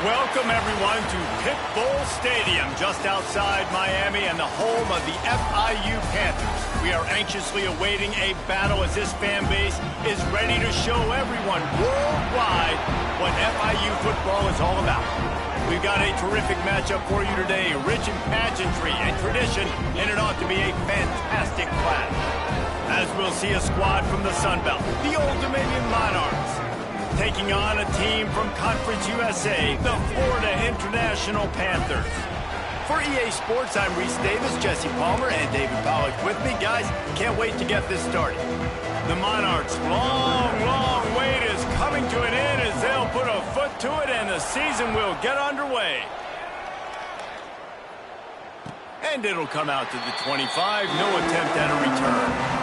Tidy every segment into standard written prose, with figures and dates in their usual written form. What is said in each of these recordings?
Welcome, everyone, to Pit Bowl Stadium, just outside Miami and the home of the FIU Panthers. We are anxiously awaiting a battle as this fan base is ready to show everyone worldwide what FIU football is all about. We've got a terrific matchup for you today, rich in pageantry and tradition, and it ought to be a fantastic clash. As we'll see a squad from the Sun Belt, the Old Dominion Monarchs, taking on a team from Conference USA, the Florida International Panthers. For EA Sports, I'm Reese Davis, Jesse Palmer, and David Pollock with me. Guys, can't wait to get this started. The Monarchs' long wait is coming to an end as they'll put a foot to it and the season will get underway. And it'll come out to the 25, no attempt at a return.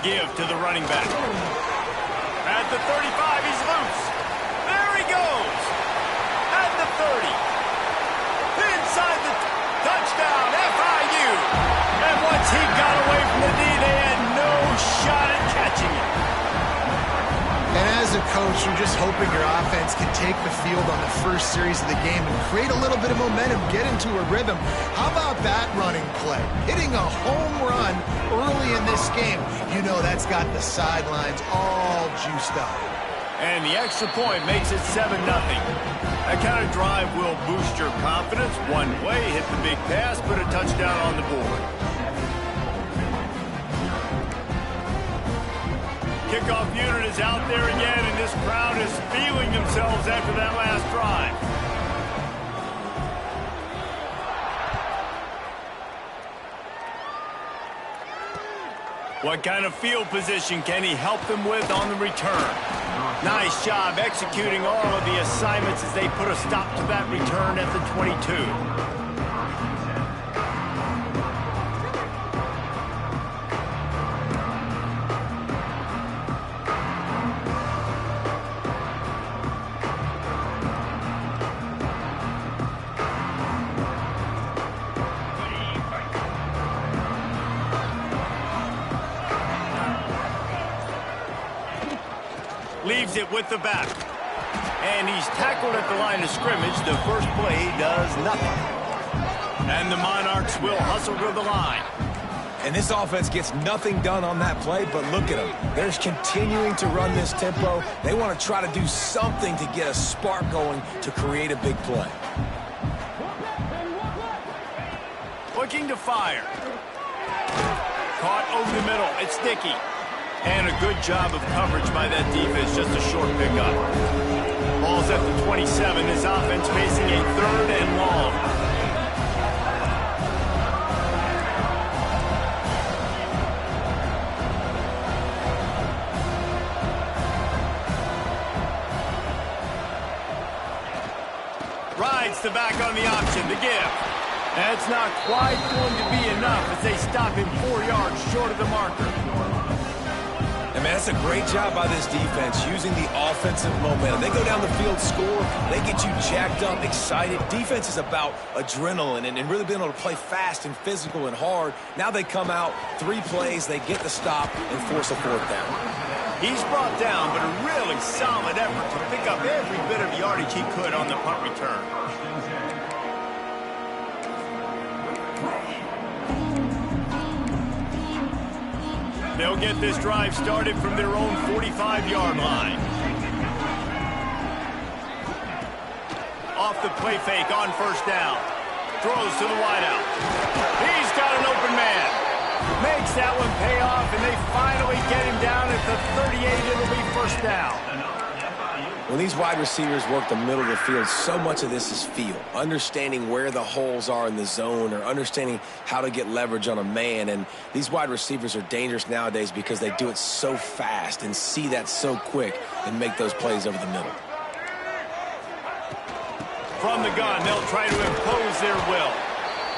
Give to the running back. At the 35, he's loose. There he goes. At the 30. Inside the touchdown, FIU. And once he got away from the D, they had no shot at catching it. And as a coach, you're just hoping your offense can take the field on the first series of the game and create a little bit of momentum, get into a rhythm. How about that running play? Hitting a home run early in this game. You know that's got the sidelines all juiced up. And the extra point makes it 7-0. That kind of drive will boost your confidence. One way, hit the big pass, put a touchdown on the board. Kickoff unit is out there again, and this crowd is feeling themselves after that last drive. What kind of field position can he help them with on the return? Nice job executing all of the assignments as they put a stop to that return at the 22. Leaves it with the back. And he's tackled at the line of scrimmage. The first play does nothing. And the Monarchs will hustle to the line. And this offense gets nothing done on that play, but look at them. They're continuing to run this tempo. They want to try to do something to get a spark going to create a big play. Looking to fire. Caught over the middle. It's Dickey. And a good job of coverage by that defense, just a short pickup. Ball's at the 27, his offense facing a 3rd and long. Rides the back on the option, the give. That's not quite going to be enough as they stop him 4 yards short of the marker. And man, that's a great job by this defense using the offensive momentum. They go down the field, score, they get you jacked up, excited. Defense is about adrenaline and really being able to play fast and physical and hard. Now they come out, 3 plays, they get the stop and force a 4th down. He's brought down, but a really solid effort to pick up every bit of yardage he could on the punt return. They'll get this drive started from their own 45-yard line. Off the play fake on first down. Throws to the wideout. He's got an open man. Makes that one pay off, and they finally get him down at the 38. It'll be first down. When these wide receivers work the middle of the field, so much of this is feel. Understanding where the holes are in the zone or understanding how to get leverage on a man. And these wide receivers are dangerous nowadays because they do it so fast and see that so quick and make those plays over the middle. From the gun, they'll try to impose their will.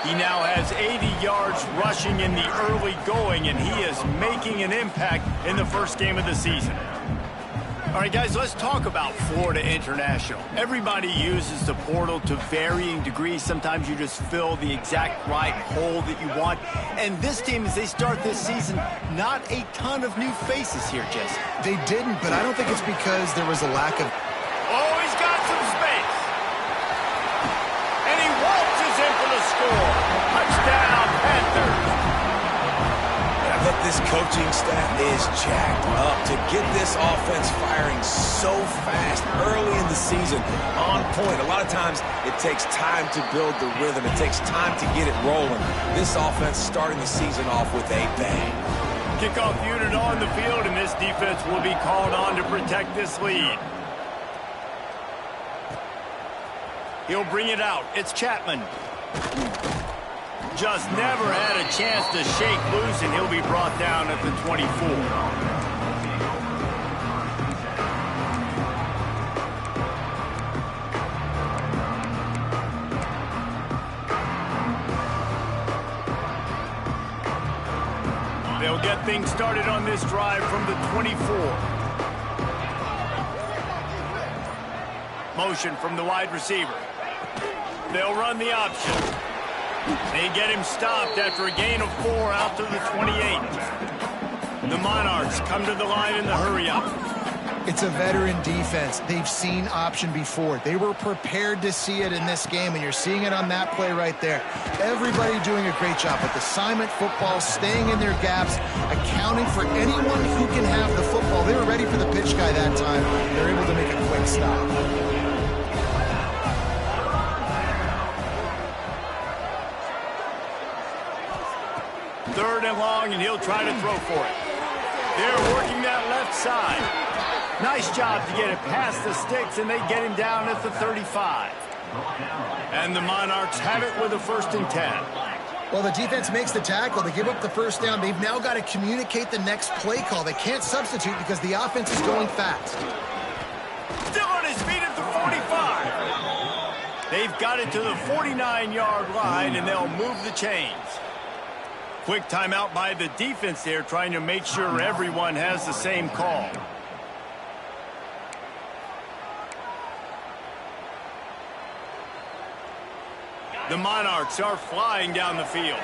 He now has 80 yards rushing in the early going, and he is making an impact in the first game of the season. All right, guys, let's talk about Florida International. Everybody uses the portal to varying degrees. Sometimes you just fill the exact right hole that you want. And this team, as they start this season, not a ton of new faces here, Jesse. They didn't, but I don't think it's because there was a lack of... Oh, he's got some space. And he waltzes in for the score. Touchdown, Panthers. Look, this coaching staff is jacked up to get this offense firing so fast early in the season, on point. A lot of times it takes time to build the rhythm. It takes time to get it rolling. This offense starting the season off with a bang. Kickoff unit on the field, and this defense will be called on to protect this lead. He'll bring it out. It's Chapman. Just never had a chance to shake loose, and he'll be brought down at the 24. They'll get things started on this drive from the 24. Motion from the wide receiver. They'll run the option. They get him stopped after a gain of 4 out to the 28. The Monarchs come to the line in the hurry-up. It's a veteran defense. They've seen option before. They were prepared to see it in this game, and you're seeing it on that play right there. Everybody doing a great job with assignment football, staying in their gaps, accounting for anyone who can have the football. They were ready for the pitch guy that time. They're able to make a quick stop. Third and long, and he'll try to throw for it. They're working that left side. Nice job to get it past the sticks, and they get him down at the 35. And the Monarchs have it with a 1st and 10. Well, the defense makes the tackle. They give up the first down. They've now got to communicate the next play call. They can't substitute because the offense is going fast. Still on his feet at the 45. They've got it to the 49-yard line, and they'll move the chains. Quick timeout by the defense there, trying to make sure everyone has the same call. The Monarchs are flying down the field.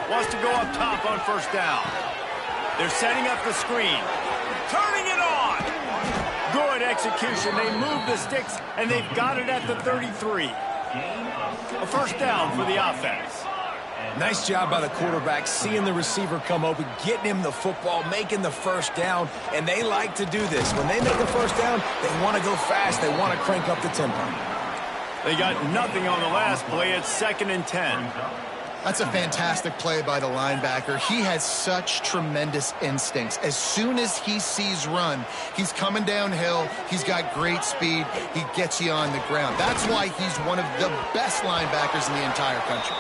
Wants to go up top on 1st down. They're setting up the screen. Turning it on. Good execution. They move the sticks, and they've got it at the 33. A 1st down for the offense. Nice job by the quarterback, seeing the receiver come open, getting him the football, making the 1st down, and they like to do this. When they make a 1st down, they want to go fast. They want to crank up the tempo. They got nothing on the last play. It's 2nd and 10. That's a fantastic play by the linebacker. He has such tremendous instincts. As soon as he sees run, he's coming downhill. He's got great speed. He gets you on the ground. That's why he's one of the best linebackers in the entire country.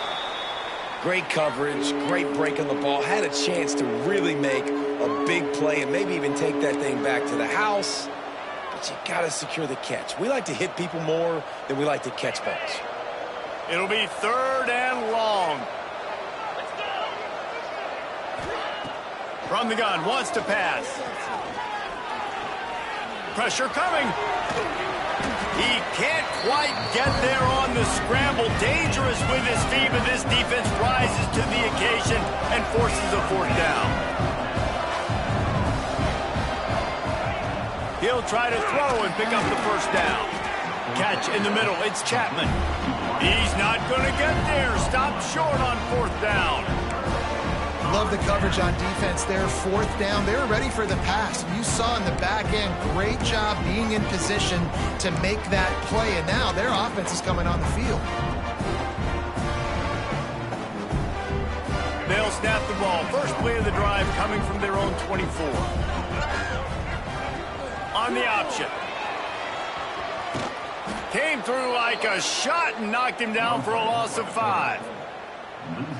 Great coverage, great break on the ball. Had a chance to really make a big play and maybe even take that thing back to the house. But you got to secure the catch. We like to hit people more than we like to catch balls. It'll be 3rd and long. From the gun, wants to pass. Pressure coming. He can't quite get there on the scramble. Dangerous with his feet, but this defense rises to the occasion and forces a 4th down. He'll try to throw and pick up the 1st down. Catch in the middle. It's Chapman. He's not going to get there. Stopped short on 4th down. Love the coverage on defense there. 4th down. They're ready for the pass. You saw in the back end, great job being in position to make that play. And now their offense is coming on the field. They'll snap the ball. First play of the drive coming from their own 24. On the option. Came through like a shot and knocked him down for a loss of 5.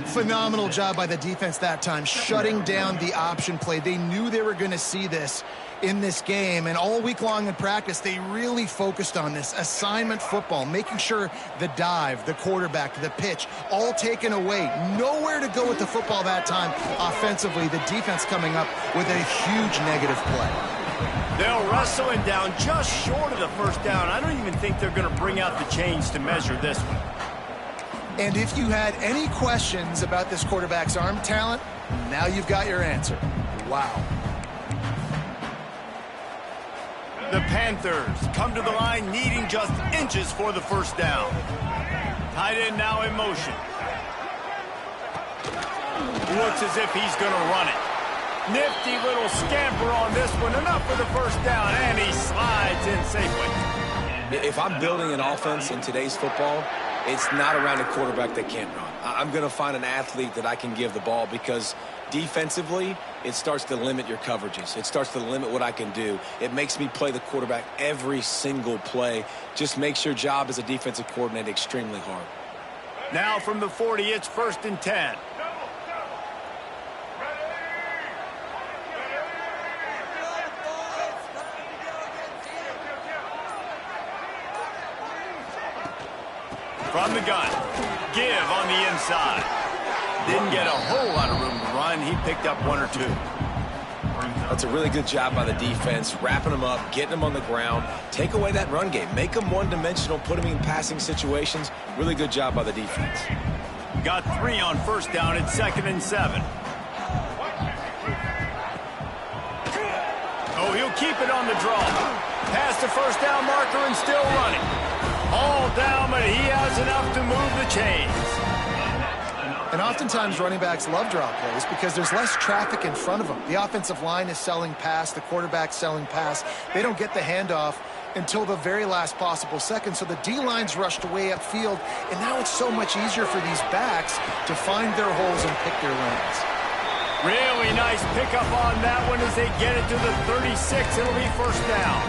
Phenomenal job by the defense that time, shutting down the option play. They knew they were going to see this in this game, and all week long in practice, they really focused on this assignment football, making sure the dive, the quarterback, the pitch, all taken away. Nowhere to go with the football that time offensively. The defense coming up with a huge negative play. They'll wrestle him down just short of the first down. I don't even think they're going to bring out the chains to measure this one. And if you had any questions about this quarterback's arm talent, now you've got your answer. Wow. The Panthers come to the line needing just inches for the first down. Tight end now in motion. Looks as if he's going to run it. Nifty little scamper on this one. Enough for the first down, and he slides in safely. If I'm building an offense in today's football, it's not around a quarterback that can't run. I'm going to find an athlete that I can give the ball, because defensively, it starts to limit your coverages. It starts to limit what I can do. It makes me play the quarterback every single play. Just makes your job as a defensive coordinator extremely hard. Now from the 40, it's 1st and 10. From the gun, give on the inside. Didn't get a whole lot of room to run. He picked up 1 or 2. That's a really good job by the defense, wrapping them up, getting them on the ground. Take away that run game. Make them one-dimensional, put them in passing situations. Really good job by the defense. Got 3 on first down. It's 2nd and 7. Oh, he'll keep it on the draw. Past the first down marker and still running. All down, but he has enough to move the chains. And oftentimes running backs love draw plays because there's less traffic in front of them. The offensive line is selling pass, the quarterback's selling pass. They don't get the handoff until the very last possible second, so the D-line's rushed way upfield, and now it's so much easier for these backs to find their holes and pick their lanes. Really nice pickup on that one as they get it to the 36. It'll be first down.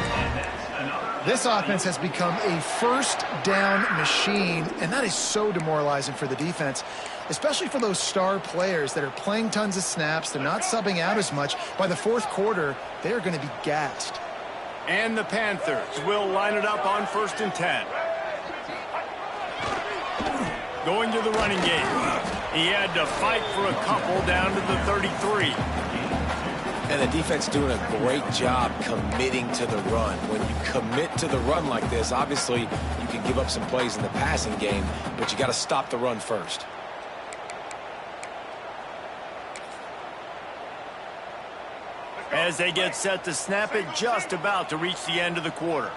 This offense has become a first down machine, and that is so demoralizing for the defense, especially for those star players that are playing tons of snaps. They're not subbing out as much. By the fourth quarter, they are going to be gassed. And the Panthers will line it up on 1st and 10. Going to the running game. He had to fight for a couple down to the 33. And the defense doing a great job committing to the run. When you commit to the run like this, obviously you can give up some plays in the passing game, but you got to stop the run first. As they get set to snap it, just about to reach the end of the quarter.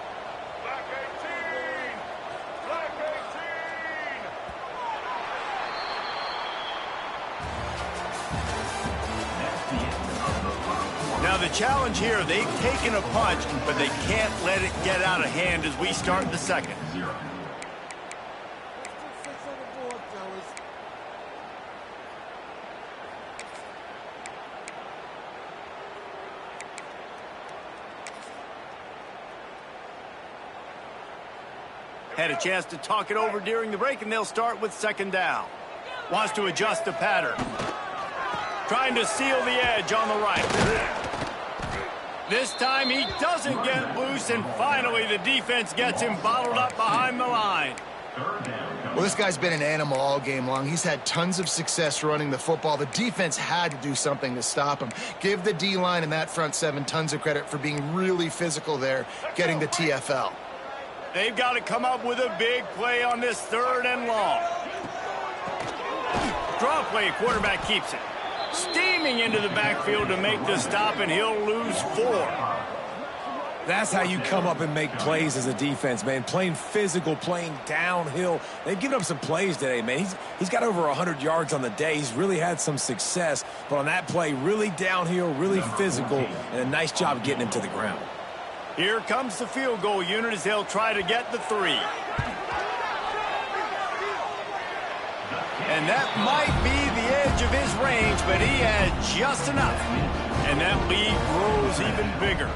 Now the challenge here, they've taken a punch, but they can't let it get out of hand as we start the second. Had a chance to talk it over during the break, and they'll start with 2nd down. Wants to adjust the pattern. Trying to seal the edge on the right. This time he doesn't get loose, and finally the defense gets him bottled up behind the line. Well, this guy's been an animal all game long. He's had tons of success running the football. The defense had to do something to stop him. Give the D-line and that front seven tons of credit for being really physical there, getting the TFL. They've got to come up with a big play on this 3rd and long. Draw play, quarterback keeps it. Steaming into the backfield to make the stop, and he'll lose 4. That's how you come up and make plays as a defense, man. Playing physical, playing downhill. They've given up some plays today, man. He's got over 100 yards on the day. He's really had some success. But on that play, really downhill, really physical, and a nice job getting him to the ground. Here comes the field goal unit as they'll try to get the 3. And that might be the edge of his range, but he had just enough. And that lead grows even bigger.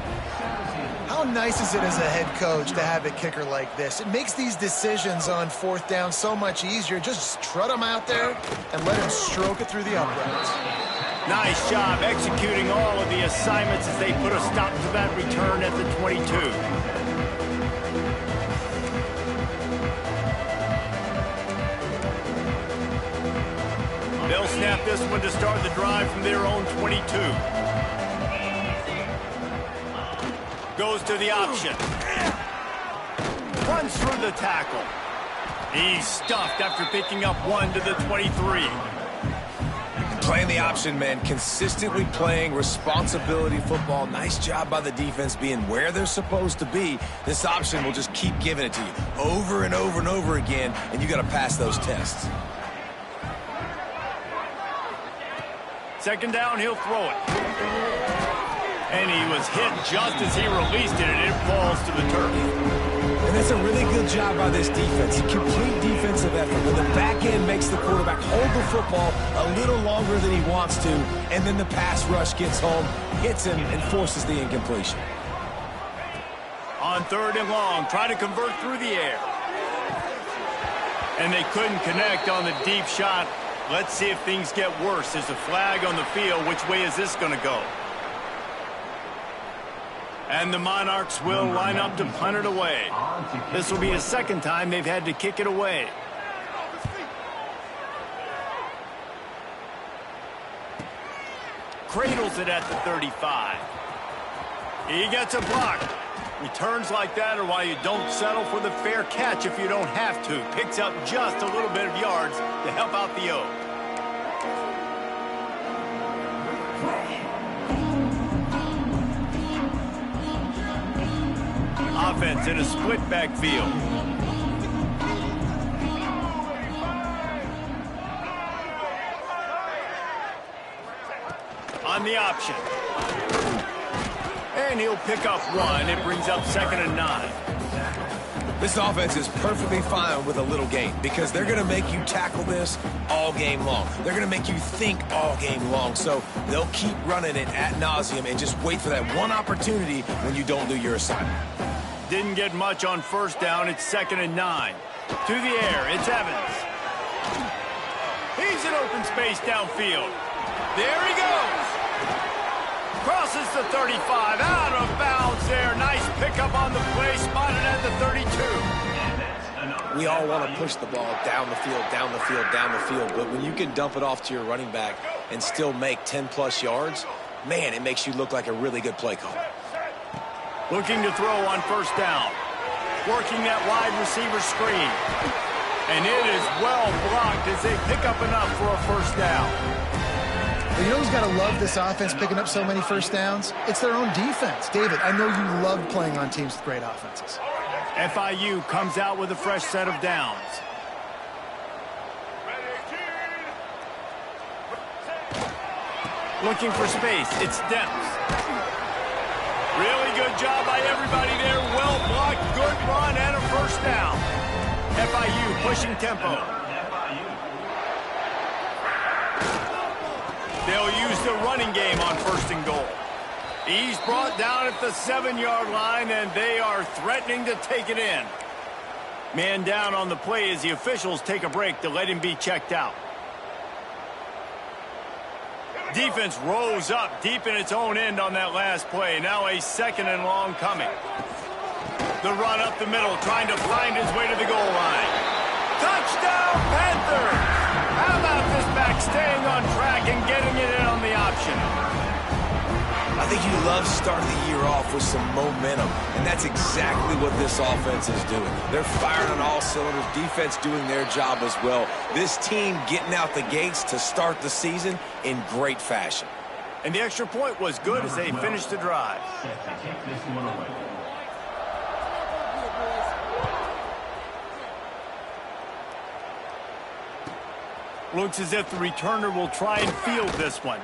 How How nice is it as a head coach to have a kicker like this? It makes these decisions on 4th down so much easier. Just trot him out there and let him stroke it through the uprights. Nice job executing all of the assignments as they put a stop to that return at the 22. They'll snap this one to start the drive from their own 22. Goes to the option. Runs through the tackle. He's stuffed after picking up 1 to the 23. Playing the option, man. Consistently playing responsibility football. Nice job by the defense being where they're supposed to be. This option will just keep giving it to you over and over and over again, and you got to pass those tests. 2nd down, he'll throw it. And he was hit just as he released it, and it falls to the turf. And that's a really good job by this defense. A complete defensive effort. When the back end makes the quarterback hold the football a little longer than he wants to, and then the pass rush gets home, hits him, and forces the incompletion. On 3rd and long, try to convert through the air. And they couldn't connect on the deep shot. Let's see if things get worse. There's a flag on the field. Which way is this going to go? And the Monarchs will line up to punt it away. This will be the 2nd time they've had to kick it away. Cradles it at the 35. He gets a block. Returns like that are why you don't settle for the fair catch if you don't have to. Picks up just a little bit of yards to help out the O. Offense in a split backfield. On the option. And he'll pick up 1. It brings up 2nd and 9. This offense is perfectly fine with a little gain because they're going to make you tackle this all game long. They're going to make you think all game long. So they'll keep running it ad nauseum and just wait for that one opportunity when you don't do your assignment. Didn't get much on 1st down. It's 2nd and 9. To the air, it's Evans. He's in open space downfield. There he goes. Crosses the 35, out of bounds there. Nice pickup on the play, spotted at the 32. We all want to push the ball down the field, down the field, down the field. But when you can dump it off to your running back and still make 10-plus yards, man, it makes you look like a really good play call. Looking to throw on 1st down. Working that wide receiver screen. And it is well blocked as they pick up enough for a 1st down. Well, you know who's got to love this offense picking up so many 1st downs? It's their own defense. David, I know you love playing on teams with great offenses. FIU comes out with a fresh set of downs. Looking for space. It's Dempsey. Really good job by everybody there. Well blocked, good run, and a 1st down. FIU pushing tempo. They'll use the running game on 1st and goal. He's brought down at the 7-yard line, and they are threatening to take it in. Man down on the play as the officials take a break to let him be checked out. Defense rose up deep in its own end on that last play. Now a 2nd and long coming. The run up the middle, trying to find his way to the goal line. Touchdown, Panthers! How about this back staying on track and getting it in on the option? I think you love starting the year off with some momentum, and that's exactly what this offense is doing. They're firing on all cylinders, defense doing their job as well. This team getting out the gates to start the season in great fashion. And the extra point was good as they finished the drive. Looks as if the returner will try and field this one.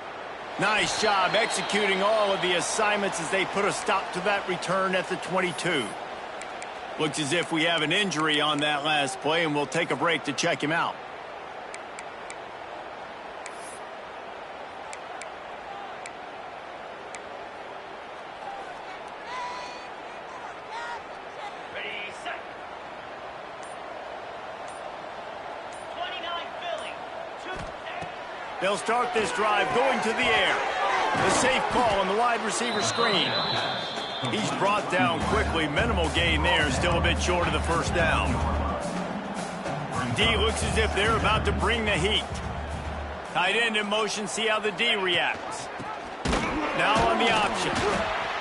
Nice job executing all of the assignments as they put a stop to that return at the 22. Looks as if we have an injury on that last play, and we'll take a break to check him out. They'll start this drive going to the air. The safe call on the wide receiver screen. He's brought down quickly. Minimal gain there. Still a bit short of the first down. D looks as if they're about to bring the heat. Tight end in motion. See how the D reacts. Now on the option.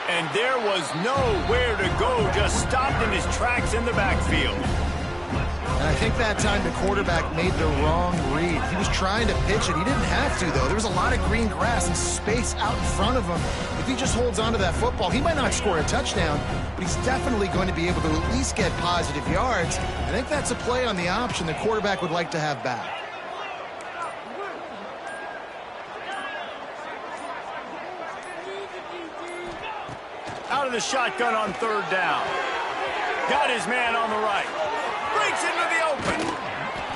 And there was nowhere to go. Just stopped in his tracks in the backfield. And I think that time the quarterback made the wrong read. He was trying to pitch it. He didn't have to, though. There was a lot of green grass and space out in front of him. If he just holds on to that football, he might not score a touchdown, but he's definitely going to be able to at least get positive yards. I think that's a play on the option the quarterback would like to have back. Out of the shotgun on third down. Got his man on the right. Breaks into the open.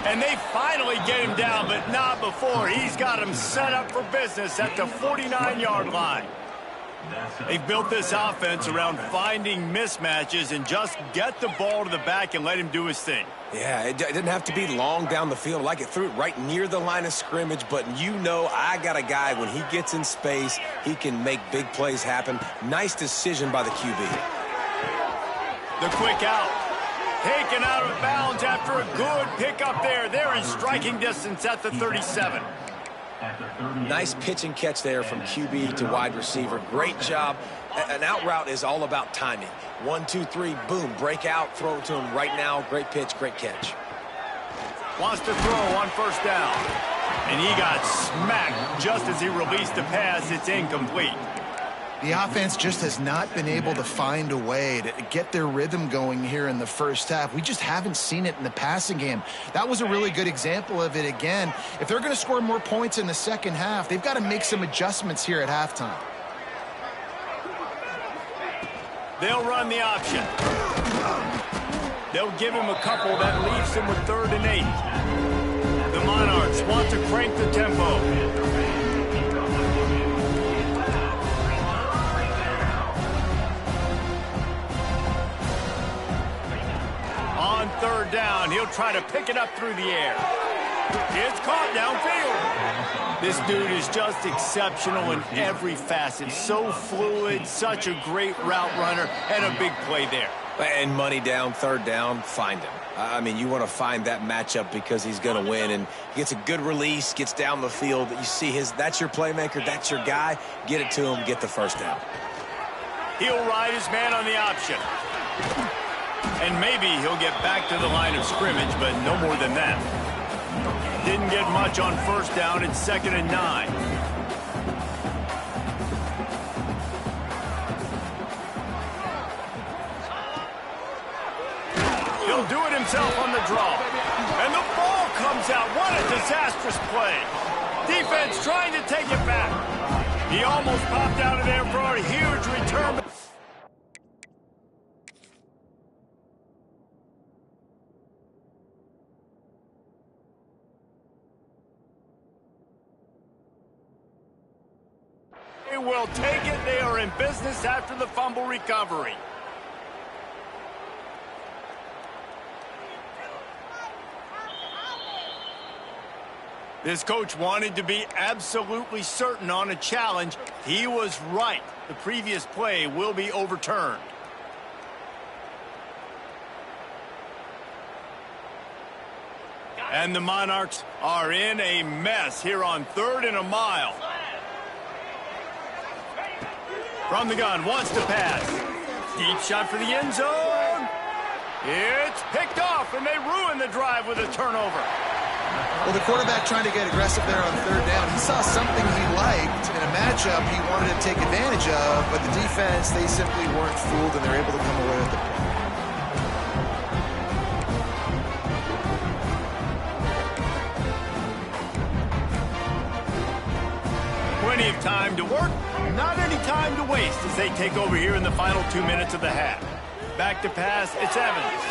And they finally get him down, but not before. He's got him set up for business at the 49-yard line. They've built this offense around finding mismatches and just get the ball to the back and let him do his thing. Yeah, it didn't have to be long down the field. Like, it threw it right near the line of scrimmage, but you know I got a guy, when he gets in space, he can make big plays happen. Nice decision by the QB. The quick out. Taken out of bounds after a good pickup there. They're in striking distance at the 37. Nice pitch and catch there from QB to wide receiver. Great job. An out route is all about timing. 1, 2, 3, boom, break out, throw it to him right now. Great pitch, great catch. Wants to throw on first down. And he got smacked just as he released the pass. It's incomplete. The offense just has not been able to find a way to get their rhythm going here in the first half. We just haven't seen it in the passing game. That was a really good example of it again. If they're going to score more points in the second half, they've got to make some adjustments here at halftime. They'll run the option. They'll give him a couple that leaves him with 3rd and 8. The Monarchs want to crank the tempo. On 3rd down, he'll try to pick it up through the air. It's caught downfield. This dude is just exceptional in every facet. So fluid, such a great route runner, and a big play there. And money down, 3rd down, find him. I mean, you want to find that matchup because he's going to win, and he gets a good release, gets down the field. You see that's your playmaker, that's your guy. Get it to him, get the first down. He'll ride his man on the option. And maybe he'll get back to the line of scrimmage, but no more than that. Didn't get much on first down. It's 2nd and 9. He'll do it himself on the draw. And the ball comes out. What a disastrous play. Defense trying to take it back. He almost popped out of there for a huge return. They will take it. They are in business after the fumble recovery. This coach wanted to be absolutely certain on a challenge. He was right. The previous play will be overturned. And the Monarchs are in a mess here on 3rd and a mile. From the gun, wants to pass. Deep shot for the end zone. It's picked off, and they ruin the drive with a turnover. Well, the quarterback trying to get aggressive there on 3rd down. He saw something he liked in a matchup he wanted to take advantage of, but the defense, they simply weren't fooled, and they're able to come away with the play. Plenty of time to work, not any time to waste as they take over here in the final 2 minutes of the half. Back to pass, it's Evans.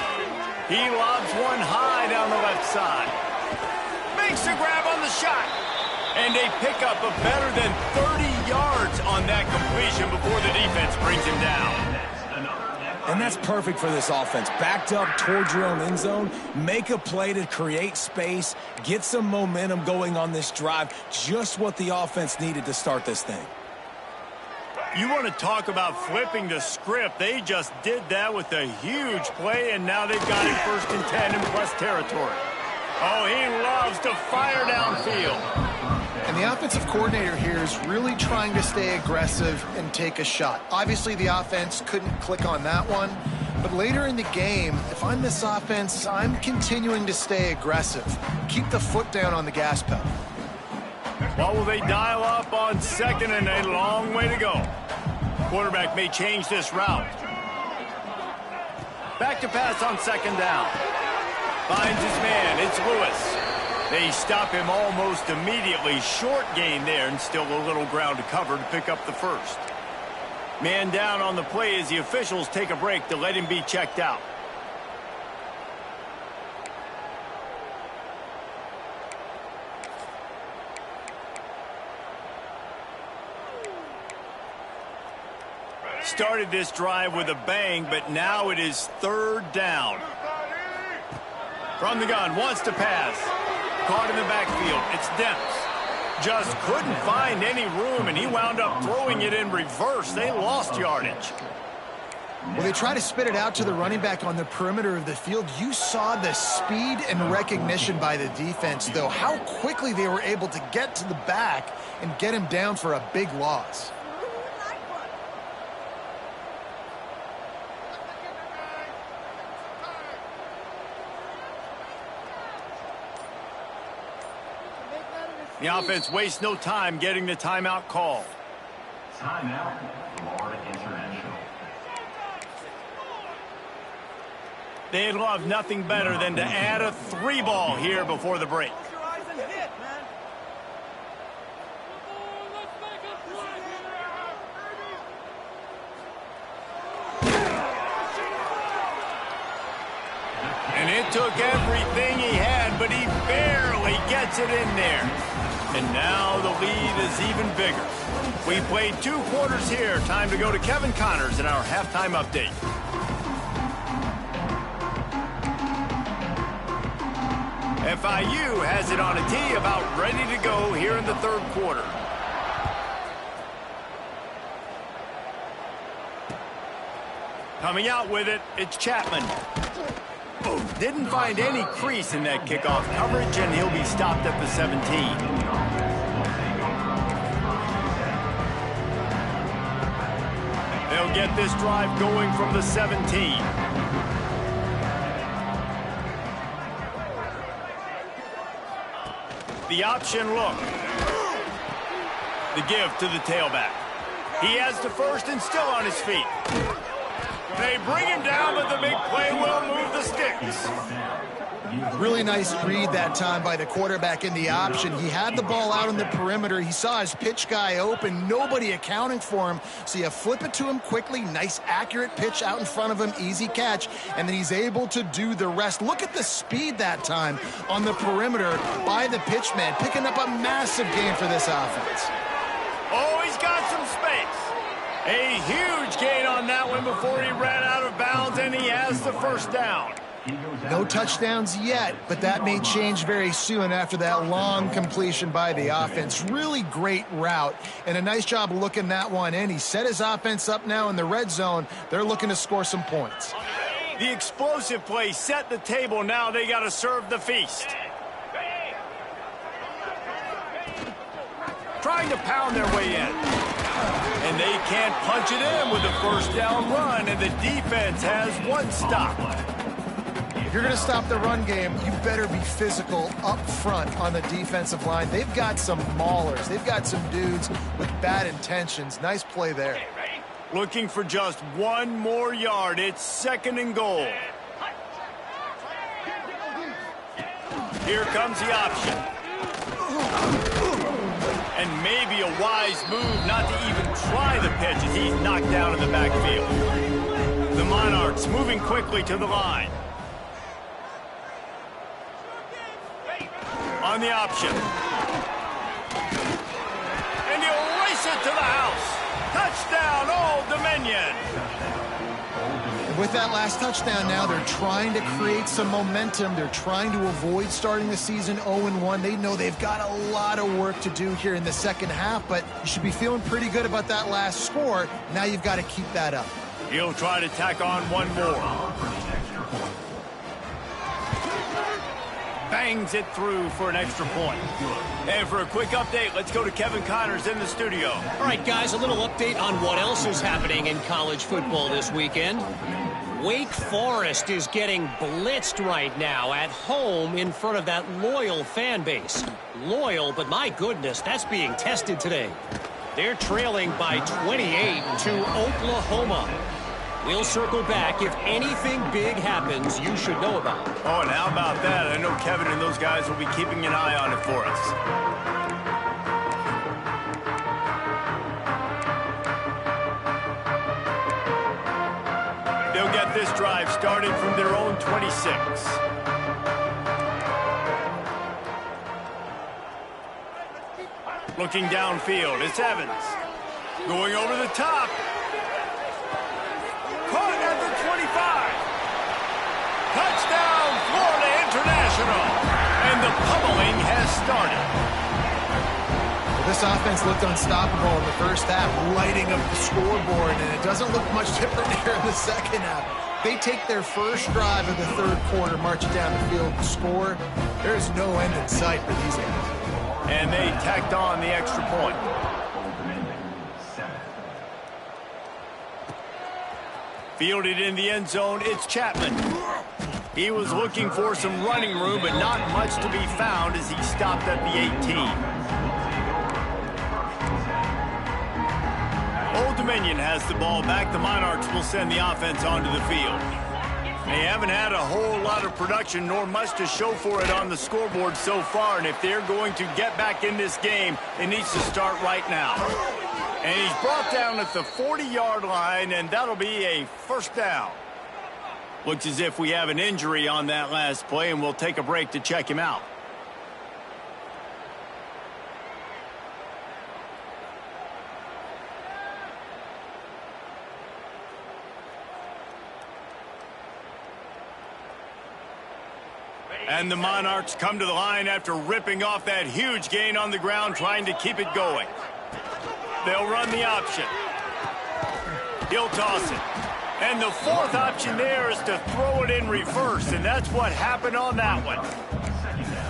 He lobs one high down the left side. Makes a grab on the shot. And they pick up a better than 30 yards on that completion before the defense brings him down. And that's perfect for this offense. Backed up towards your own end zone, make a play to create space, get some momentum going on this drive. Just what the offense needed to start this thing. You want to talk about flipping the script. They just did that with a huge play, and now they've got it 1st and 10 in plus territory. Oh, he loves to fire downfield. And the offensive coordinator here is really trying to stay aggressive and take a shot. Obviously, the offense couldn't click on that one. But later in the game, if I'm this offense, I'm continuing to stay aggressive. Keep the foot down on the gas pedal. Well, will they dial up on 2nd and a long way to go? Quarterback may change this route. Back to pass on 2nd down. Finds his man. It's Lewis. They stop him almost immediately. Short gain there, and still a little ground to cover to pick up the 1st. Man down on the play as the officials take a break to let him be checked out. Started this drive with a bang, but now it is 3rd down. From the gun, wants to pass. Caught in the backfield. It's Demps. Just couldn't find any room, and he wound up throwing it in reverse. They lost yardage. Well, they try to spit it out to the running back on the perimeter of the field. You saw the speed and recognition by the defense, though. How quickly they were able to get to the back and get him down for a big loss. The offense wastes no time getting the timeout called. Timeout, Florida International. They'd love nothing better than to add a 3-ball here before the break. And it took everything he had, but he barely gets it in there. And now the lead is even bigger. We played 2 quarters here. Time to go to Kevin Connors in our halftime update. FIU has it on a tee, about ready to go here in the 3rd quarter. Coming out with it, it's Chapman. Didn't find any crease in that kickoff coverage, and he'll be stopped at the 17. They'll get this drive going from the 17. The option look. The give to the tailback. He has the 1st and still on his feet. They bring him down, but the big play will move the sticks. Really nice read that time by the quarterback in the option. He had the ball out on the perimeter. He saw his pitch guy open, nobody accounting for him. So you flip it to him quickly, nice accurate pitch out in front of him, easy catch, and then he's able to do the rest. Look at the speed that time on the perimeter by the pitchman, picking up a massive gain for this offense. Oh, he's got some space. A huge gain on that one before he ran out of bounds, and he has the 1st down. No touchdowns yet, but that may change very soon after that long completion by the offense. Really great route, and a nice job looking that one in. He set his offense up now in the red zone. They're looking to score some points. The explosive play set the table. Now they got to serve the feast. Trying to pound their way in. And they can't punch it in with a 1st down run, and the defense has 1 stop. If you're going to stop the run game, you better be physical up front on the defensive line. They've got some maulers. They've got some dudes with bad intentions. Nice play there. Looking for just 1 more yard. It's 2nd and goal. Here comes the option. And maybe a wise move not to even try the pitch as he's knocked down in the backfield. The Monarchs moving quickly to the line. On the option. And he'll race it to the house. Touchdown, Old Dominion. With that last touchdown now, they're trying to create some momentum. They're trying to avoid starting the season 0-1. They know they've got a lot of work to do here in the second half, but you should be feeling pretty good about that last score. Now you've got to keep that up. He'll try to tack on one more. Bangs it through for an extra point. And for a quick update, let's go to Kevin Connors in the studio. All right, guys, a little update on what else is happening in college football this weekend. Wake Forest is getting blitzed right now at home in front of that loyal fan base. Loyal, but my goodness, that's being tested today. They're trailing by 28 to Oklahoma. We'll circle back if anything big happens you should know about. Oh, and how about that? I know Kevin and those guys will be keeping an eye on it for us. They'll get this drive started from their own 26. Looking downfield, it's Evans. Going over the top. Caught at the 25. Touchdown, Florida International. And the pummeling has started. Well, this offense looked unstoppable in the first half, lighting up the scoreboard, and it doesn't look much different here in the second half. They take their first drive of the third quarter, march it down the field, and score. There's no end in sight for these guys. And they tacked on the extra point. Fielded in the end zone, it's Chapman. He was looking for some running room, but not much to be found as he stopped at the 18. Old Dominion has the ball back. The Monarchs will send the offense onto the field. They haven't had a whole lot of production, nor much to show for it on the scoreboard so far, and if they're going to get back in this game, it needs to start right now. And he's brought down at the 40-yard line, and that'll be a first down. Looks as if we have an injury on that last play, and we'll take a break to check him out. And the Monarchs come to the line after ripping off that huge gain on the ground, trying to keep it going. They'll run the option. He'll toss it. And the fourth option there is to throw it in reverse, and that's what happened on that one.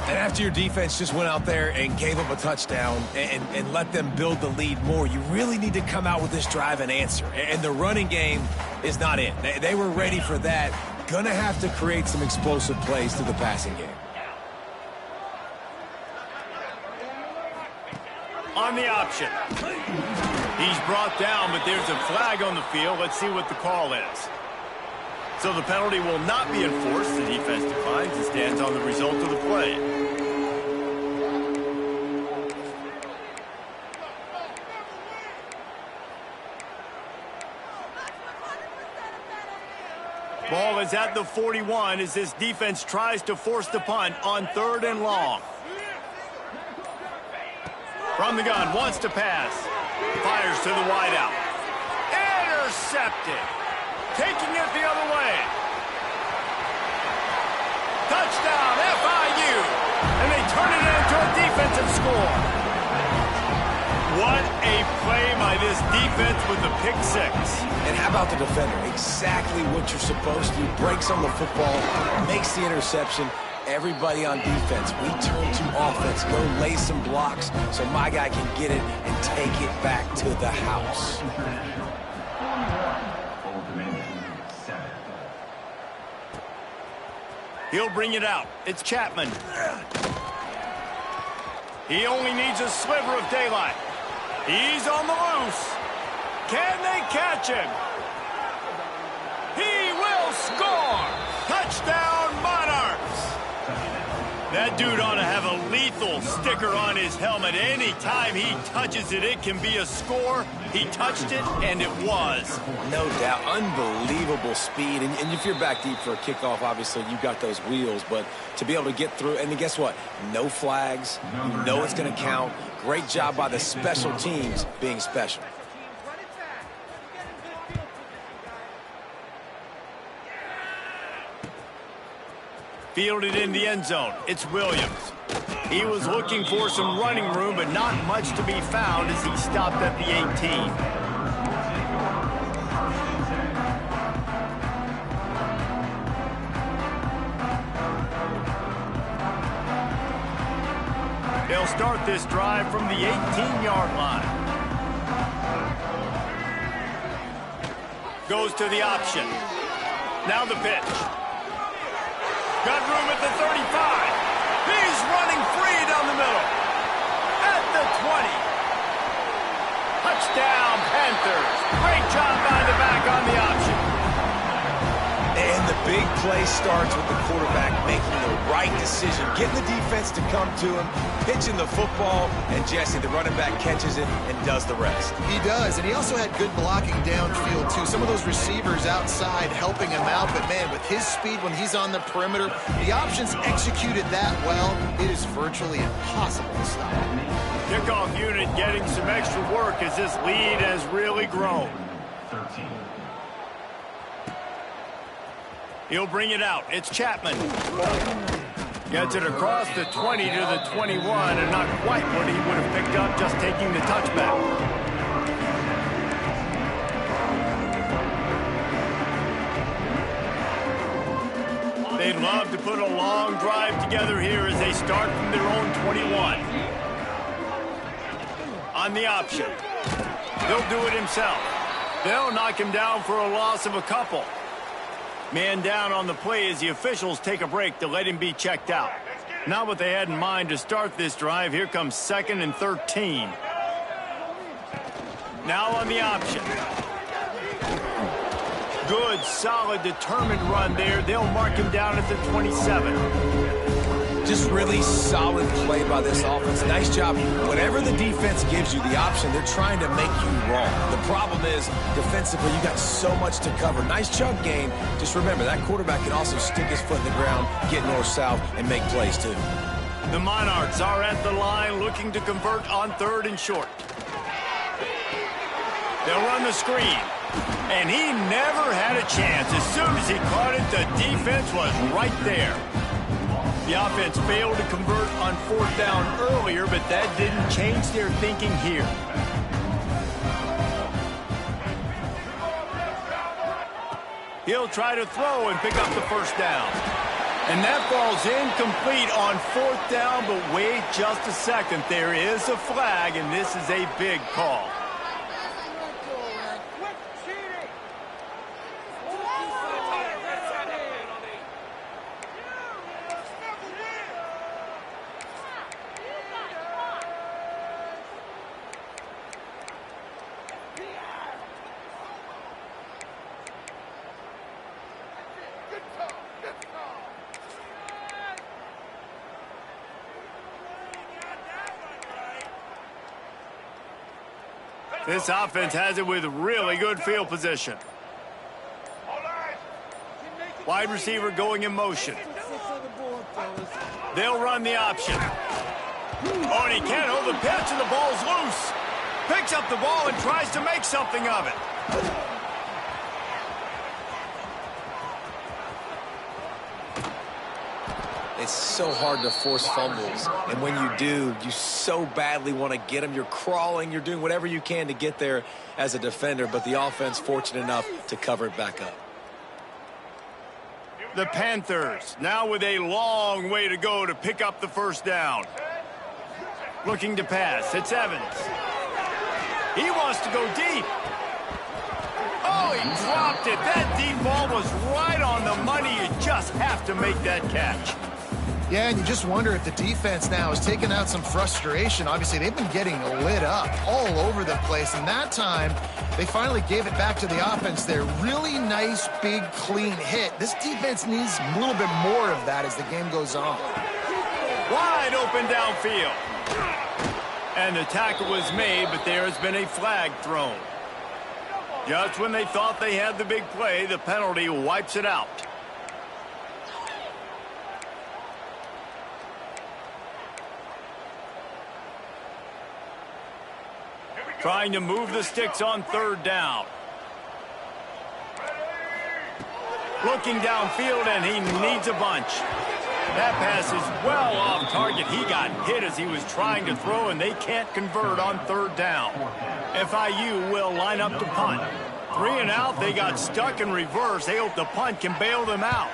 And after your defense just went out there and gave them a touchdown and let them build the lead more, you really need to come out with this drive and answer. And the running game is not it. They were ready for that. Gonna have to create some explosive plays through the passing game. On the option. He's brought down, but there's a flag on the field. Let's see what the call is. So the penalty will not be enforced. The defense declines and stands on the result of the play. Ball is at the 41 as this defense tries to force the punt on 3rd and long. From the gun, wants to pass. Fires to the wideout. Intercepted. Taking it the other way. Touchdown, FIU. And they turn it into a defensive score. What a play by this defense with the pick six. And how about the defender? Exactly what you're supposed to do. Breaks on the football, makes the interception. Everybody on defense, we turn to offense. Go lay some blocks so my guy can get it and take it back to the house. He'll bring it out. It's Chapman. He only needs a sliver of daylight. He's on the loose. Can they catch him? He will score. Touchdown, Monarchs. That dude ought to have a lethal sticker on his helmet. Anytime he touches it, it can be a score. He touched it, and it was. No doubt. Unbelievable speed. And if you're back deep for a kickoff, obviously you got those wheels. But to be able to get through, and then guess what? No flags. You know it's going to count. Great job by the special teams being special. Fielded in the end zone. It's Williams. He was looking for some running room, but not much to be found as he stopped at the 18. They'll start this drive from the 18-yard line. Goes to the option. Now the pitch. Got room at the 35. He's running free down the middle. At the 20. Touchdown, Panthers. Great job by the back on the option. And the big play starts with the quarterback making the right decision, getting the defense to come to him, pitching the football, and Jesse, the running back, catches it and does the rest. He does, and he also had good blocking downfield, too. Some of those receivers outside helping him out, but, man, with his speed when he's on the perimeter, the options executed that well, it is virtually impossible to stop. Kickoff unit getting some extra work as this lead has really grown. 13. He'll bring it out. It's Chapman. Gets it across the 20 to the 21, and not quite what he would have picked up just taking the touchback. They'd love to put a long drive together here as they start from their own 21. On the option. He'll do it himself. They'll knock him down for a loss of a couple. Man down on the play as the officials take a break to let him be checked out. Not what they had in mind to start this drive. Here comes 2nd and 13. Now on the option. Good, solid, determined run there. They'll mark him down at the 27. Just really solid play by this offense. Nice job. Whatever the defense gives you the option, they're trying to make you wrong. The problem is, defensively, you got so much to cover. Nice chunk game. Just remember, that quarterback can also stick his foot in the ground, get north-south, and make plays, too. The Monarchs are at the line looking to convert on 3rd and short. They'll run the screen. And he never had a chance. As soon as he caught it, the defense was right there. The offense failed to convert on 4th down earlier, but that didn't change their thinking here. He'll try to throw and pick up the 1st down. And that falls incomplete on 4th down, but wait just a second. There is a flag, and this is a big call. This offense has it with really good field position. Wide receiver going in motion. They'll run the option. Oh, and he can't hold the pitch, and the ball's loose. Picks up the ball and tries to make something of it. It's so hard to force fumbles, and when you do, you so badly want to get them. You're crawling, you're doing whatever you can to get there as a defender, but the offense fortunate enough to cover it back up. The Panthers now with a long way to go to pick up the 1st down. Looking to pass, it's Evans. He wants to go deep. Oh, he dropped it. That deep ball was right on the money. You just have to make that catch. Yeah, and you just wonder if the defense now has taken out some frustration. Obviously, they've been getting lit up all over the place, and that time, they finally gave it back to the offense there. Really nice, big, clean hit. This defense needs a little bit more of that as the game goes on. Wide open downfield. And the tackle was made, but there has been a flag thrown. Just when they thought they had the big play, the penalty wipes it out. Trying to move the sticks on 3rd down. Looking downfield, and he needs a bunch. That pass is well off target. He got hit as he was trying to throw, and they can't convert on third down. FIU will line up to punt. 3 and out, they got stuck in reverse. They hope the punt can bail them out.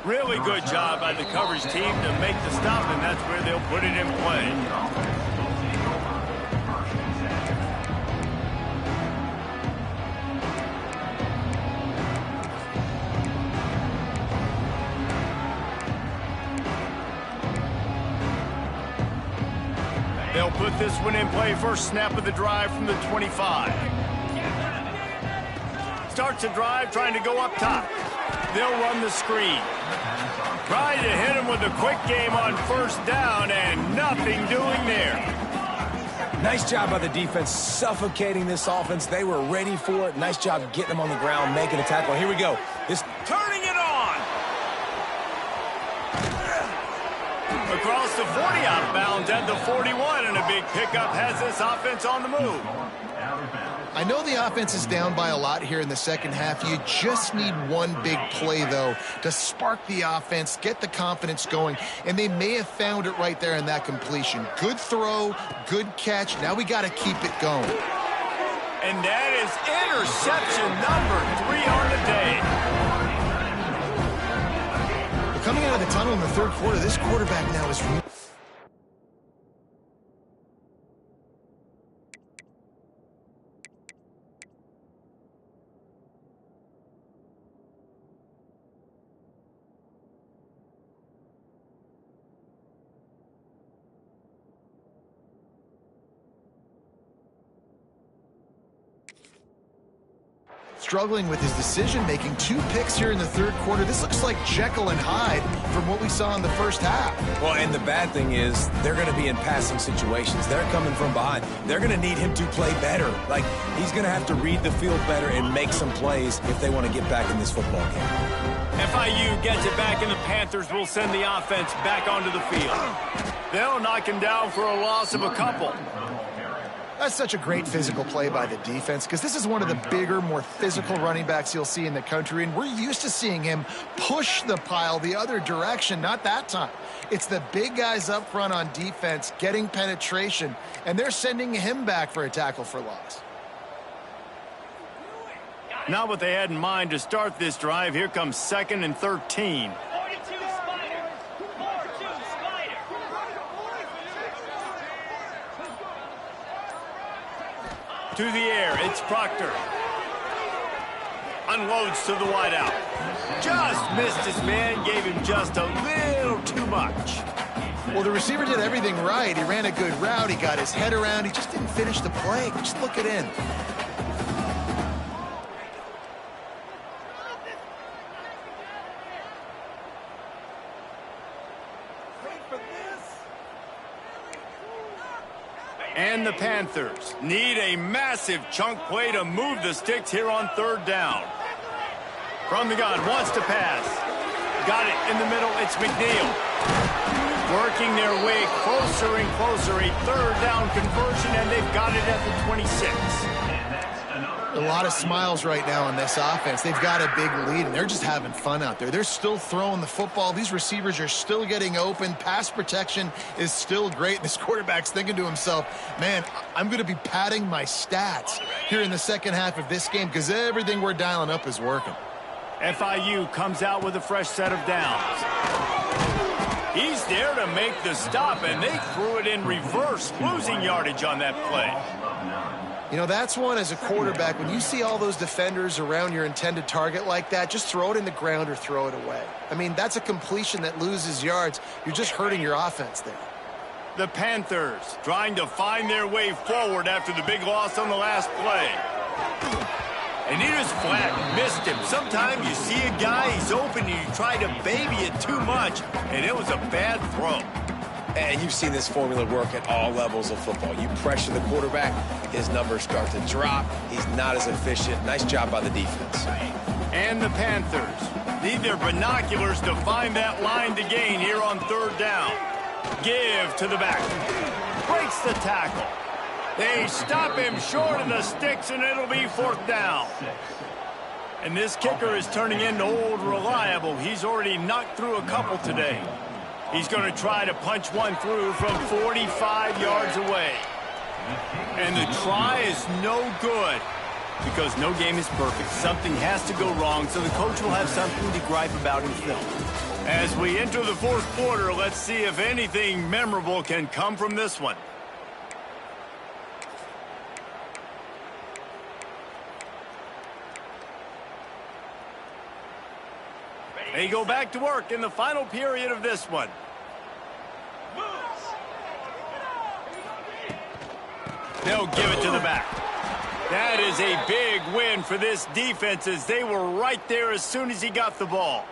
Really good job by the coverage team to make the stop, and that's where they'll put it in play. They'll put this one in play. First snap of the drive from the 25. Starts the drive, trying to go up top. They'll run the screen. Trying to hit him with a quick game on first down, and nothing doing there. Nice job by the defense suffocating this offense. They were ready for it. Nice job getting them on the ground, making a tackle. Here we go. Turning it on. Across the 40, out of bounds at the 41, and a big pickup has this offense on the move. I know the offense is down by a lot here in the second half. You just need one big play, though, to spark the offense, get the confidence going, and they may have found it right there in that completion. Good throw, good catch. Now we got to keep it going. And that is interception number 3 on the day. Coming out of the tunnel in the third quarter, this quarterback now is... struggling with his decision-making. 2 picks here in the third quarter. This looks like Jekyll and Hyde from what we saw in the first half. Well, and the bad thing is they're going to be in passing situations. They're coming from behind. They're going to need him to play better. Like, he's going to have to read the field better and make some plays if they want to get back in this football game. FIU gets it back, and the Panthers will send the offense back onto the field. They'll knock him down for a loss of a couple. That's such a great physical play by the defense, because this is one of the bigger, more physical running backs you'll see in the country, and we're used to seeing him push the pile the other direction. Not that time. It's the big guys up front on defense getting penetration, and they're sending him back for a tackle for loss. Not what they had in mind to start this drive. Here comes 2nd and 13. To the air, it's Proctor. Unloads to the wideout. Just missed his man, gave him just a little too much. Well, the receiver did everything right. He ran a good route. He got his head around. He just didn't finish the play. Just look it in. And the Panthers need a massive chunk play to move the sticks here on third down. From the gun, wants to pass. Got it in the middle, it's McNeil. Working their way closer and closer, a third down conversion, and they've got it at the 26. A lot of smiles right now on this offense. They've got a big lead, and they're just having fun out there. They're still throwing the football. These receivers are still getting open. Pass protection is still great. This quarterback's thinking to himself, man, I'm going to be padding my stats here in the second half of this game because everything we're dialing up is working. FIU comes out with a fresh set of downs. He's there to make the stop, and they threw it in reverse, losing yardage on that play. You know, that's one as a quarterback. When you see all those defenders around your intended target like that, just throw it in the ground or throw it away. I mean, that's a completion that loses yards. You're just hurting your offense there. The Panthers trying to find their way forward after the big loss on the last play. And he just flat missed him. Sometimes you see a guy, he's open, and you try to baby it too much, and it was a bad throw. And you've seen this formula work at all levels of football. You pressure the quarterback, his numbers start to drop. He's not as efficient. Nice job by the defense. And the Panthers need their binoculars to find that line to gain here on third down. Give to the back. Breaks the tackle. They stop him short of the sticks, and it'll be fourth down. And this kicker is turning into old reliable. He's already knocked through a couple today. He's going to try to punch one through from 45 yards away. And the try is no good because no game is perfect. Something has to go wrong, so the coach will have something to gripe about in film. As we enter the fourth quarter, let's see if anything memorable can come from this one. They go back to work in the final period of this one. They'll give it to the back. That is a big win for this defense as they were right there as soon as he got the ball.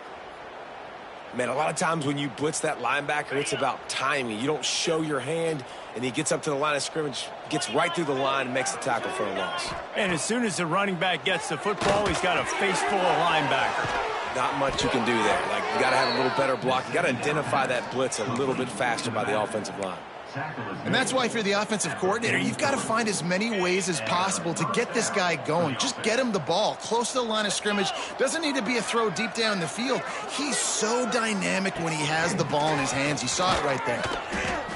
Man, a lot of times when you blitz that linebacker, it's about timing. You don't show your hand, and he gets up to the line of scrimmage, gets right through the line, and makes the tackle for a loss. And as soon as the running back gets the football, he's got a face full of linebacker. Not much you can do there. Like, you got to have a little better block. You got to identify that blitz a little bit faster by the offensive line. And that's why if you're the offensive coordinator, you've got to find as many ways as possible to get this guy going. Just get him the ball close to the line of scrimmage. Doesn't need to be a throw deep down the field. He's so dynamic when he has the ball in his hands. You saw it right there.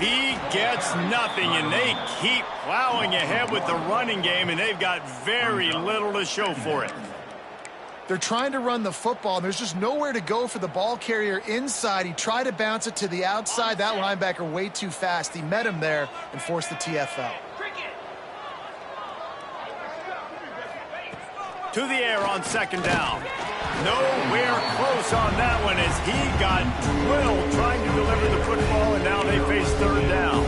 He gets nothing, and they keep plowing ahead with the running game, and they've got very little to show for it. They're trying to run the football, and there's just nowhere to go for the ball carrier inside. He tried to bounce it to the outside. That linebacker way too fast. He met him there and forced the TFL. To the air on second down. Nowhere close on that one as he got drilled trying to deliver the football, and now they face third down.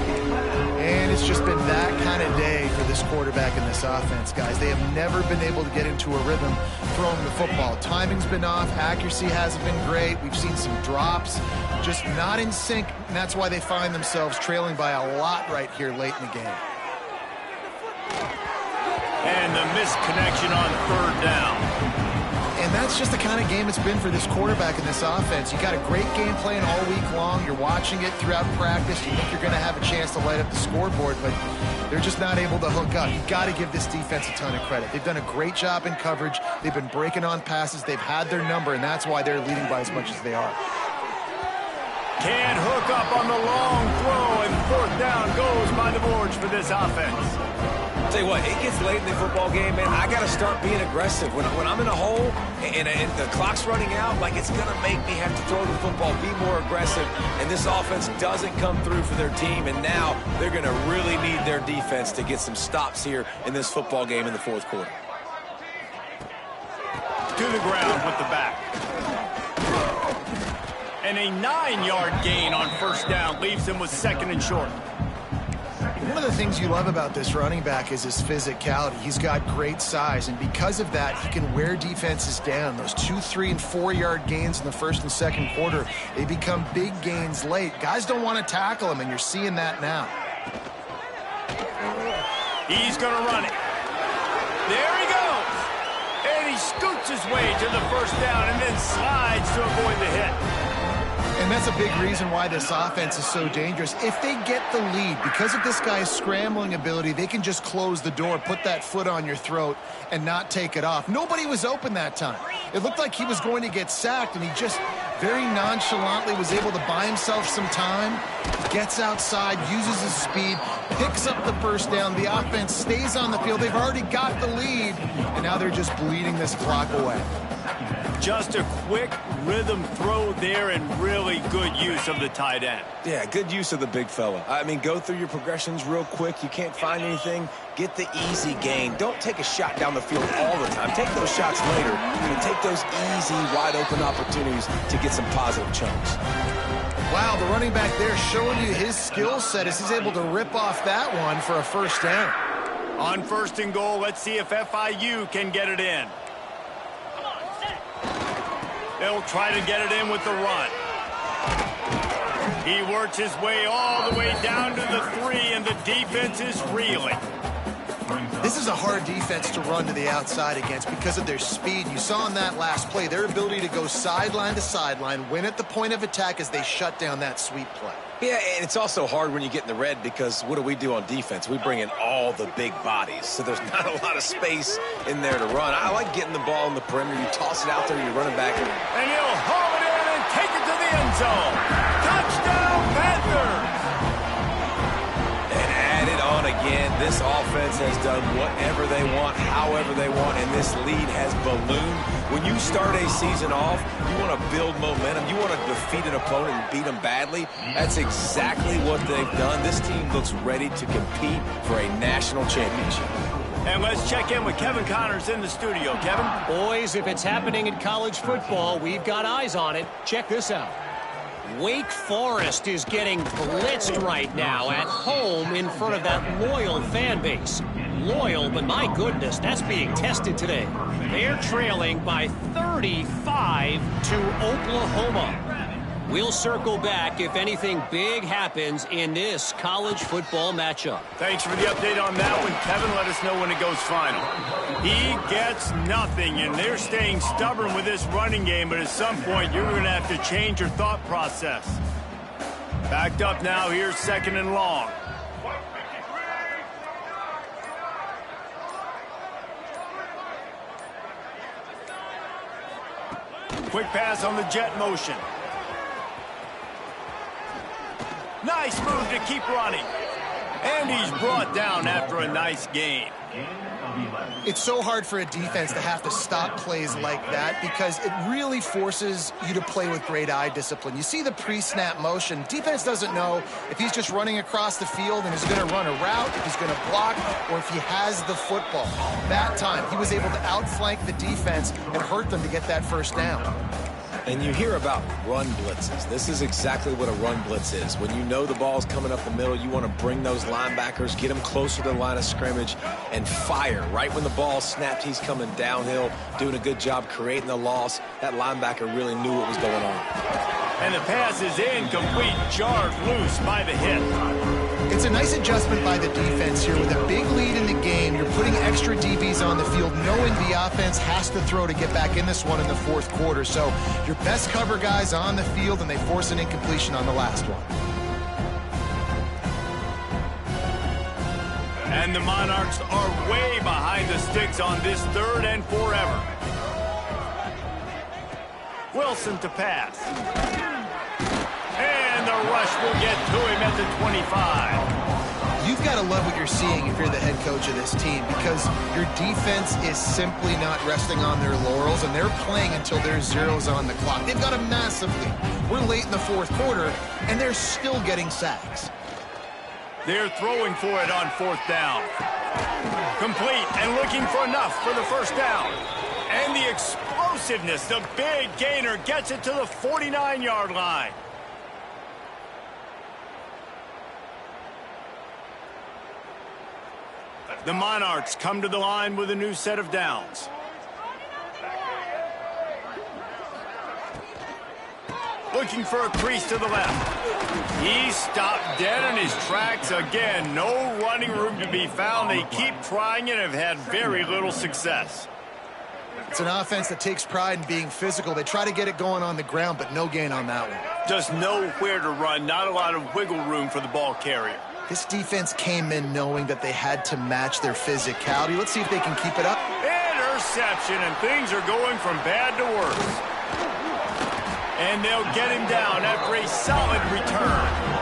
And it's just been that kind of day for this quarterback and this offense, guys. They have never been able to get into a rhythm throwing the football. Timing's been off. Accuracy hasn't been great. We've seen some drops, just not in sync, and that's why they find themselves trailing by a lot right here late in the game. And the missed connection on third down. And that's just the kind of game it's been for this quarterback and this offense. You got a great game plan all week long. You're watching it throughout practice. You think you're going to have a chance to light up the scoreboard, but they're just not able to hook up. You've got to give this defense a ton of credit. They've done a great job in coverage. They've been breaking on passes. They've had their number, and that's why they're leading by as much as they are. Can't hook up on the long throw, and fourth down goes by the boards for this offense. Tell you what, it gets late in the football game, man. I got to start being aggressive. When I'm in a hole and the clock's running out, like, it's going to make me have to throw the football, be more aggressive. And this offense doesn't come through for their team, and now they're going to really need their defense to get some stops here in this football game in the fourth quarter. To the ground with the back. And a 9-yard gain on first down leaves him with second and short. One of the things you love about this running back is his physicality. He's got great size, and because of that, he can wear defenses down. Those 2-, 3-, and 4-yard gains in the first and second quarter, they become big gains late. Guys don't want to tackle him, and you're seeing that now. He's going to run it. There he goes. And he scoots his way to the first down and then slides to avoid the hit. And that's a big reason why this offense is so dangerous. If they get the lead, because of this guy's scrambling ability, they can just close the door, put that foot on your throat, and not take it off. Nobody was open that time. It looked like he was going to get sacked, and he just very nonchalantly was able to buy himself some time, gets outside, uses his speed, picks up the first down. The offense stays on the field. They've already got the lead, and now they're just bleeding this clock away. Just a quick rhythm throw there and really good use of the tight end. Yeah, good use of the big fella. I mean, go through your progressions real quick. You can't find anything. Get the easy gain. Don't take a shot down the field all the time. Take those shots later. And take those easy, wide-open opportunities to get some positive chunks. Wow, the running back there showing you his skill set as he's able to rip off that one for a first down. On first and goal, let's see if FIU can get it in. They'll try to get it in with the run. He works his way all the way down to the 3, and the defense is reeling. This is a hard defense to run to the outside against because of their speed. You saw in that last play their ability to go sideline to sideline, win at the point of attack as they shut down that sweep play. Yeah, and it's also hard when you get in the red because what do we do on defense? We bring in all the big bodies, so there's not a lot of space in there to run. I like getting the ball in the perimeter. You toss it out there, you run it back. And he'll haul it in and take it to the end zone. Touchdown, Panthers! And add it on again. This offense has done whatever they want, however they want, and this lead has ballooned. When you start a season off, you want to build momentum. You want to defeat an opponent and beat them badly. That's exactly what they've done. This team looks ready to compete for a national championship. And let's check in with Kevin Connors in the studio. Kevin? Boys, if it's happening in college football, we've got eyes on it. Check this out. Wake Forest is getting blitzed right now at home in front of that loyal fan base. Loyal, but my goodness, that's being tested today. They're trailing by 35 to Oklahoma. We'll circle back if anything big happens in this college football matchup. Thanks for the update on that one, Kevin. Let us know when it goes final. He gets nothing, and they're staying stubborn with this running game, but at some point, you're going to have to change your thought process. Backed up now, here's 2nd and long. Quick pass on the jet motion. Nice move to keep running. And he's brought down after a nice gain. It's so hard for a defense to have to stop plays like that because it really forces you to play with great eye discipline. You see the pre-snap motion. Defense doesn't know if he's just running across the field and is going to run a route, if he's going to block, or if he has the football. That time, he was able to outflank the defense and hurt them to get that first down. And you hear about run blitzes. This is exactly what a run blitz is. When you know the ball's coming up the middle, you want to bring those linebackers, get them closer to the line of scrimmage, and fire. Right when the ball snapped, he's coming downhill, doing a good job creating the loss. That linebacker really knew what was going on. And the pass is incomplete, jarred loose by the hit. It's a nice adjustment by the defense here. With a big lead in the game, you're putting extra DBs on the field, knowing the offense has to throw to get back in this one in the 4th quarter. So your best cover guys on the field, and they force an incompletion on the last one. And the Monarchs are way behind the sticks on this 3rd and forever. Wilson to pass. And the rush will get to him at the 25. You've got to love what you're seeing if you're the head coach of this team, because your defense is simply not resting on their laurels, and they're playing until there's zeros on the clock. They've got a massive lead. We're late in the 4th quarter, and they're still getting sacks. They're throwing for it on 4th down. Complete and looking for enough for the first down. And the explosiveness, the big gainer gets it to the 49-yard line. The Monarchs come to the line with a new set of downs. Looking for a crease to the left. He stopped dead in his tracks again. No running room to be found. They keep trying and have had very little success. It's an offense that takes pride in being physical. They try to get it going on the ground, but no gain on that one. Just nowhere to run. Not a lot of wiggle room for the ball carrier. This defense came in knowing that they had to match their physicality. Let's see if they can keep it up. Interception, and things are going from bad to worse. And they'll get him down after a solid return.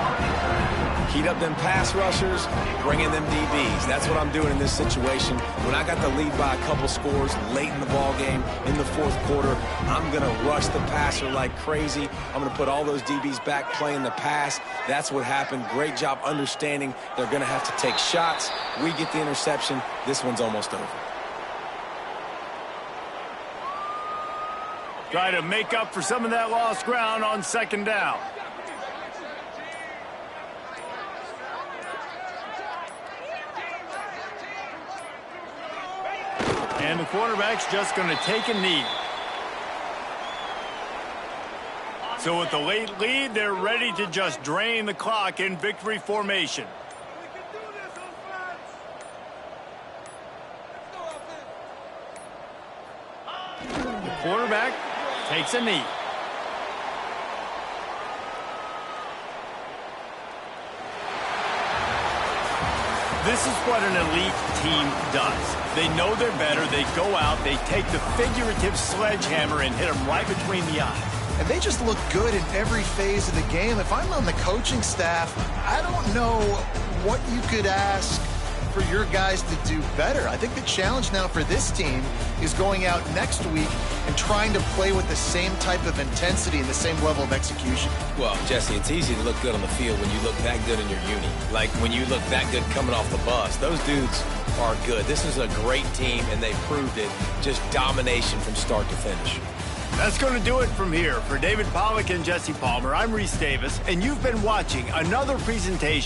Heat up them pass rushers, bring in them DBs. That's what I'm doing in this situation. When I got the lead by a couple scores late in the ball game in the 4th quarter, I'm going to rush the passer like crazy. I'm going to put all those DBs back playing the pass. That's what happened. Great job understanding they're going to have to take shots. We get the interception. This one's almost over. Try to make up for some of that lost ground on 2nd down. And the quarterback's just going to take a knee. So with the late lead, they're ready to just drain the clock in victory formation. takes a knee. This is what an elite team does. They know they're better. They go out, they take the figurative sledgehammer and hit them right between the eyes. And they just look good in every phase of the game. If I'm on the coaching staff, I don't know what you could ask for your guys to do better. I think the challenge now for this team is going out next week and trying to play with the same type of intensity and the same level of execution. Well, Jesse, it's easy to look good on the field when you look that good in your uni. Like when you look that good coming off the bus. Those dudes are good. This is a great team, and they proved it. Just domination from start to finish. That's going to do it from here. For David Pollack and Jesse Palmer, I'm Reese Davis, and you've been watching another presentation